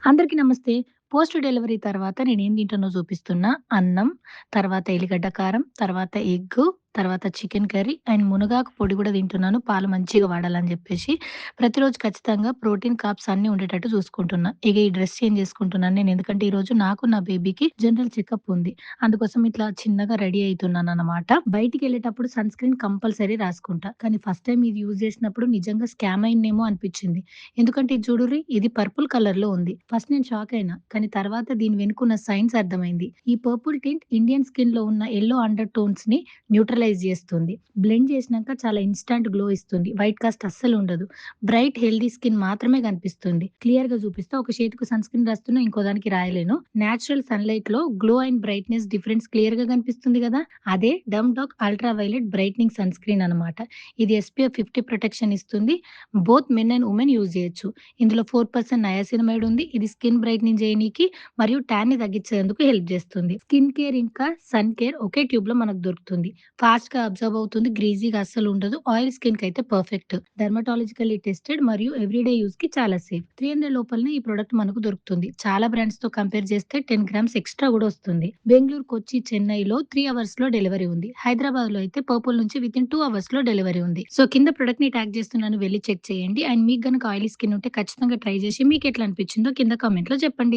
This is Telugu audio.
అందరికీ నమస్తే. పోస్ట్ డెలివరీ తర్వాత నేనేం తింటానో చూపిస్తున్నా. అన్నం, తర్వాత ఎల్లిగడ్డ కారం, తర్వాత ఎగ్గు, తర్వాత చికెన్ కర్రీ అండ్ మునగాకు పొడి గూడా తింటున్నాను. పాలు మంచిగా వాడాలని జెప్పేసి. ప్రతిరోజు ఖచ్చితంగా ప్రోటీన్, కార్బ్స్ అన్నీ ఉండేటట్టు చూసుకుంటున్నా. ఇగ ఈ డ్రెస్ చేంజ్ చేసుకుంటున్నాను నేను. ఎందుకంటే ఈరోజు నాకు, నా బేబీకి జనరల్ చెకప్ ఉంది. అందుకోసం ఇట్లా చిన్నగా రెడీ అయితున్నాననమాట. బయటికెళ్ళేటప్పుడు సన్ స్క్రీన్ కంపల్సరీ రాసుకుంటా. కానీ ఫస్ట్ టైమ్ ఇది యూజ్ చేసినప్పుడు నిజంగా స్కామ్ అయిందేమో అనిపిచ్చింది. ఎందుకంటే ఇది చూడుర్రి ఇది పర్పుల్ కలర్‌లో ఉంది. ఫస్ట్ నేను షాక్ అయినా. కానీ తర్వాత దీని వెనుకున్న సైన్స్ అర్థమైంది. ఈ పర్పుల్ టింట్ ఇండియన్ స్కిన్‌లో ఉన్న యెల్లో అండర్ టోన్స్‌ని న్యూట్రలైజ్ చేస్తుంది. బ్లెండ్ చేసినంక చాలా ఇన్‌స్టాంట్ గ్లో ఇస్తుంది. వైట్ కాస్ట్ అస్సలు ఉండదు. బ్రైట్ హెల్తీ స్కిన్ మాత్రమే కనిపిస్తుంది. క్లియర్‌గా చూపిస్తా. ఒక చేతికి సన్ స్క్రీన్ రాస్తున్నా. ఇంకో దానికి రాయలేను. నేచురల్ సన్‌లైట్‌లో గ్లో అండ్ బ్రైట్‌నెస్ డిఫరెన్స్ క్లియర్‌గా కనిపిస్తుంది కదా! అదే డమ్ డాక్ ultra violet brightening sun screen అన్నమాట. ఇది ఎస్‌పీఎఫ్ 50 ప్రొటెక్షన్ ఇస్తుంది. Both men and women use చేయొచ్చు. ఇందులో 4% నయాసినమైడ్ ఉంది. ఇది స్కిన్ బ్రైట్నింగ్ చేయనీకి మరియు ట్యాన్‌ని తగ్గించేందుకు హెల్ప్ చేస్తుంది. స్కిన్ కేర్ ఇంకా సన్ కేర్ ఒకే ట్యూబ్‌లో మనకు దొరుకుతుంది. ఫాస్ట్‌గా అబ్జర్వ్ అవుతుంది. గ్రీజీగా అస్సలు ఉండదు. ఆయిల్ స్కిన్‌కైతే పర్ఫెక్ట్. డెర్మటాలజికల్లీ టెస్టెడ్ మరియు ఎవ్రీడే యూజ్‌కి చాలా సేఫ్. 300 లోపలనే ఈ ప్రొడక్ట్ మనకు దొరుకుతుంది. చాలా బ్రాండ్స్‌తో కంపేర్ చేస్తే 10 గ్రామ్స్ ఎక్స్‌ట్రా కూడా వస్తుంది. బెంగుళూరు, కొచ్చి, చెన్నైలో 3 అవర్స్‌లో డెలివరీ ఉంది. హైదరాబాద్‌లో అయితే పర్పుల్ నుంచి వితిన్ 2 అవర్స్‌లో డెలివరీ ఉంది. సో, కింద ప్రొడక్ట్‌ని ట్యాగ్ చేస్తున్నాను. వెళ్లి చెక్ చేయండి. అండ్ మీకు గనుక ఆయిలీ స్కిన్ ఉంటే ఖచ్చితంగా ట్రై చేసి మీకెట్లా అనిపించిందో కింద కామెంట్‌లో చెప్పండి.